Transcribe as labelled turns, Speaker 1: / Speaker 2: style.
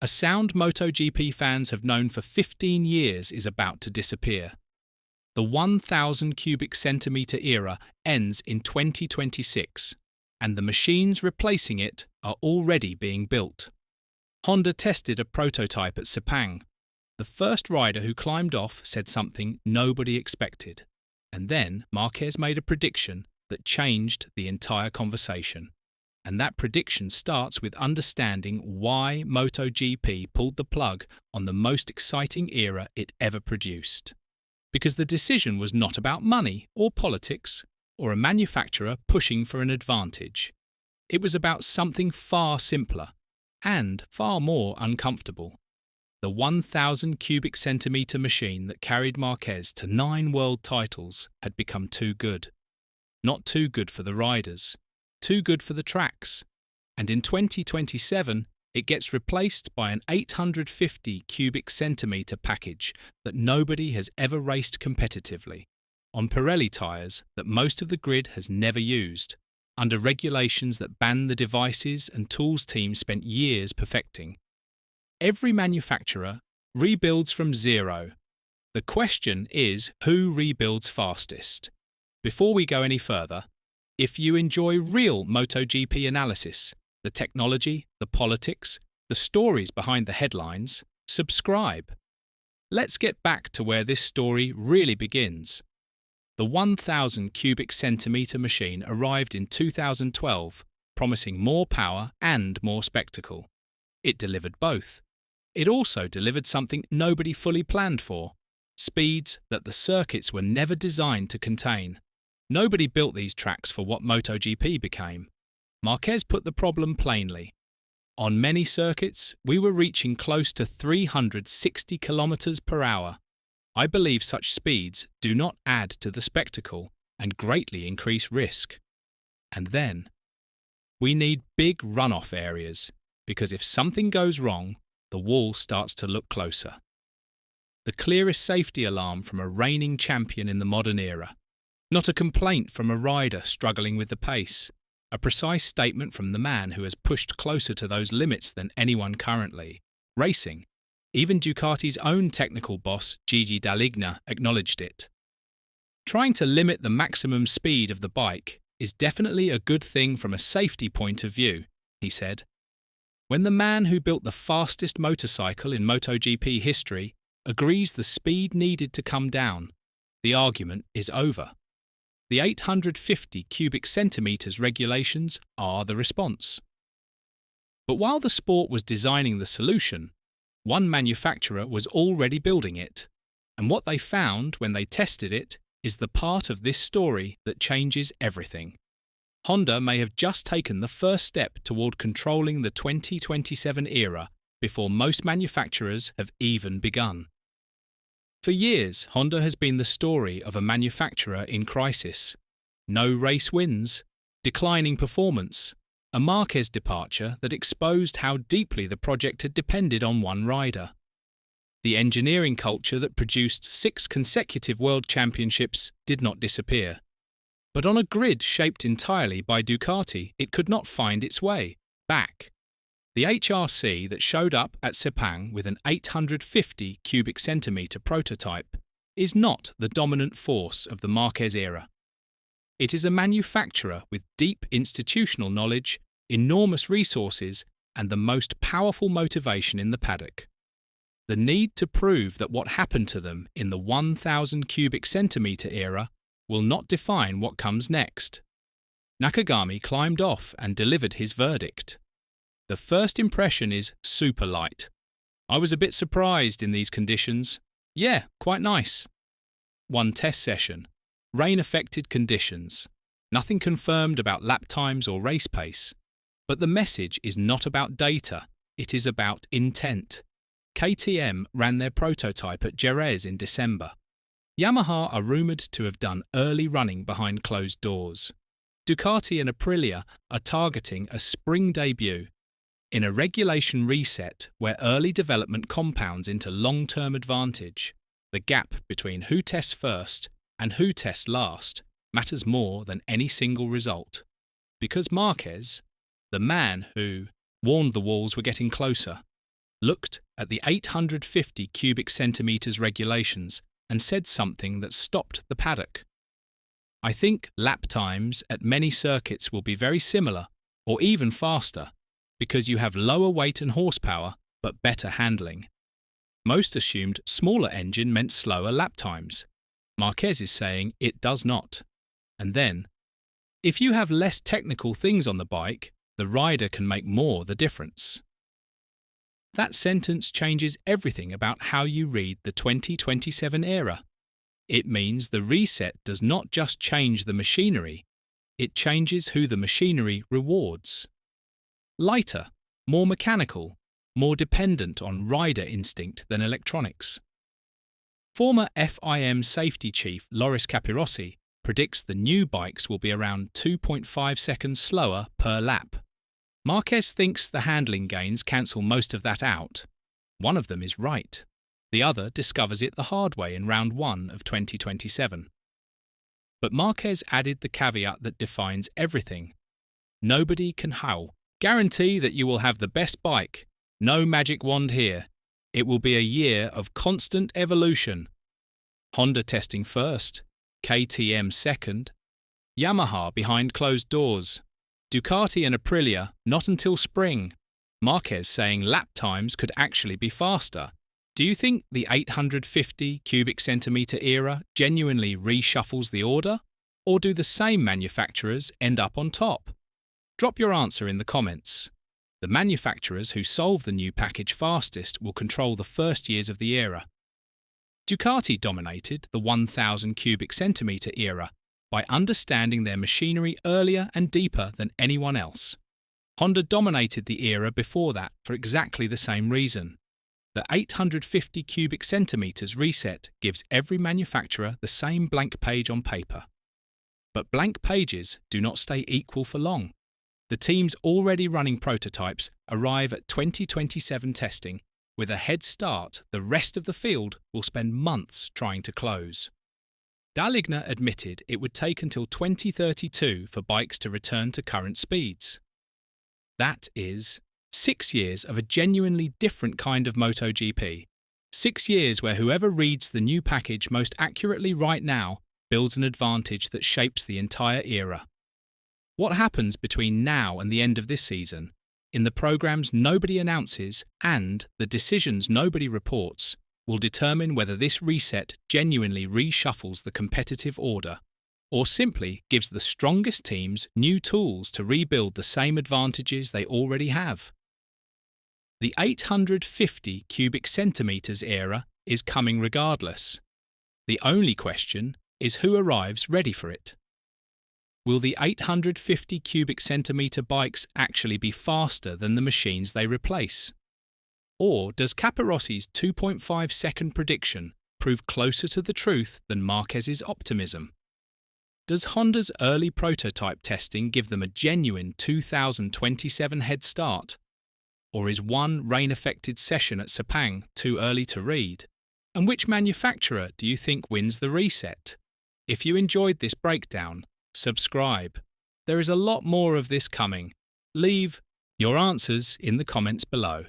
Speaker 1: A sound MotoGP fans have known for 15 years is about to disappear. The 1,000 cubic centimetre era ends in 2026, and the machines replacing it are already being built. Honda tested a prototype at Sepang. The first rider who climbed off said something nobody expected, and then Marquez made a prediction that changed the entire conversation. And that prediction starts with understanding why MotoGP pulled the plug on the most exciting era it ever produced. Because the decision was not about money or politics or a manufacturer pushing for an advantage. It was about something far simpler and far more uncomfortable. The 1,000 cubic centimetre machine that carried Marquez to 9 world titles had become too good. Not too good for the riders. Too good for the tracks, and in 2027 it gets replaced by an 850 cubic centimetre package that nobody has ever raced competitively, on Pirelli tyres that most of the grid has never used, under regulations that ban the devices and tools teams spent years perfecting. Every manufacturer rebuilds from zero. The question is who rebuilds fastest. Before we go any further, if you enjoy real MotoGP analysis, the technology, the politics, the stories behind the headlines, subscribe. Let's get back to where this story really begins. The 1,000 cubic centimetre machine arrived in 2012, promising more power and more spectacle. It delivered both. It also delivered something nobody fully planned for: speeds that the circuits were never designed to contain. Nobody built these tracks for what MotoGP became. Marquez put the problem plainly. On many circuits, we were reaching close to 360 kilometers per hour. I believe such speeds do not add to the spectacle and greatly increase risk. And then, we need big runoff areas, because if something goes wrong, the wall starts to look closer. The clearest safety alarm from a reigning champion in the modern era. Not a complaint from a rider struggling with the pace. A precise statement from the man who has pushed closer to those limits than anyone currently. Racing. Even Ducati's own technical boss, Gigi Dall'Igna, acknowledged it. Trying to limit the maximum speed of the bike is definitely a good thing from a safety point of view, he said. When the man who built the fastest motorcycle in MotoGP history agrees the speed needed to come down, the argument is over. The 850 cubic centimetres regulations are the response. But while the sport was designing the solution, one manufacturer was already building it, and what they found when they tested it is the part of this story that changes everything. Honda may have just taken the first step toward controlling the 2027 era before most manufacturers have even begun. For years, Honda has been the story of a manufacturer in crisis. No race wins, declining performance, a Marquez departure that exposed how deeply the project had depended on one rider. The engineering culture that produced 6 consecutive world championships did not disappear. But on a grid shaped entirely by Ducati, it could not find its way back. The HRC that showed up at Sepang with an 850 cubic centimetre prototype is not the dominant force of the Marquez era. It is a manufacturer with deep institutional knowledge, enormous resources, and the most powerful motivation in the paddock. The need to prove that what happened to them in the 1,000 cubic centimetre era will not define what comes next. Nakagami climbed off and delivered his verdict. The first impression is super light. I was a bit surprised in these conditions. Yeah, quite nice. One test session. Rain-affected conditions. Nothing confirmed about lap times or race pace. But the message is not about data, it is about intent. KTM ran their prototype at Jerez in December. Yamaha are rumoured to have done early running behind closed doors. Ducati and Aprilia are targeting a spring debut. In a regulation reset where early development compounds into long-term advantage, the gap between who tests first and who tests last matters more than any single result. Because Marquez, the man who warned the walls were getting closer, looked at the 850 cubic centimetres regulations and said something that stopped the paddock. I think lap times at many circuits will be very similar or even faster because you have lower weight and horsepower but better handling. Most assumed smaller engine meant slower lap times. Marquez is saying it does not. And then, if you have less technical things on the bike, the rider can make more the difference. That sentence changes everything about how you read the 2027 era. It means the reset does not just change the machinery, it changes who the machinery rewards. Lighter, more mechanical, more dependent on rider instinct than electronics. Former FIM safety chief Loris Capirossi predicts the new bikes will be around 2.5 seconds slower per lap. Marquez thinks the handling gains cancel most of that out. One of them is right. The other discovers it the hard way in round 1 of 2027. But Marquez added the caveat that defines everything. Nobody can guarantee that you will have the best bike. No magic wand here. It will be a year of constant evolution. Honda testing first, KTM second, Yamaha behind closed doors, Ducati and Aprilia not until spring. Marquez saying lap times could actually be faster. Do you think the 850 cubic centimetre era genuinely reshuffles the order? Or do the same manufacturers end up on top? Drop your answer in the comments. The manufacturers who solve the new package fastest will control the first years of the era. Ducati dominated the 1000 cubic centimetre era by understanding their machinery earlier and deeper than anyone else. Honda dominated the era before that for exactly the same reason. The 850 cubic centimetres reset gives every manufacturer the same blank page on paper. But blank pages do not stay equal for long. The teams already running prototypes arrive at 2027 testing with a head start the rest of the field will spend months trying to close. Daligner admitted it would take until 2032 for bikes to return to current speeds. That is 6 years of a genuinely different kind of MotoGP. 6 years where whoever reads the new package most accurately right now builds an advantage that shapes the entire era. What happens between now and the end of this season, in the programs nobody announces and the decisions nobody reports, will determine whether this reset genuinely reshuffles the competitive order or simply gives the strongest teams new tools to rebuild the same advantages they already have. The 850 cubic centimetres era is coming regardless. The only question is who arrives ready for it. Will the 850 cubic centimetre bikes actually be faster than the machines they replace? Or does Capirossi's 2.5 second prediction prove closer to the truth than Marquez's optimism? Does Honda's early prototype testing give them a genuine 2027 head start? Or is one rain-affected session at Sepang too early to read? And which manufacturer do you think wins the reset? If you enjoyed this breakdown, subscribe. There is a lot more of this coming. Leave your answers in the comments below.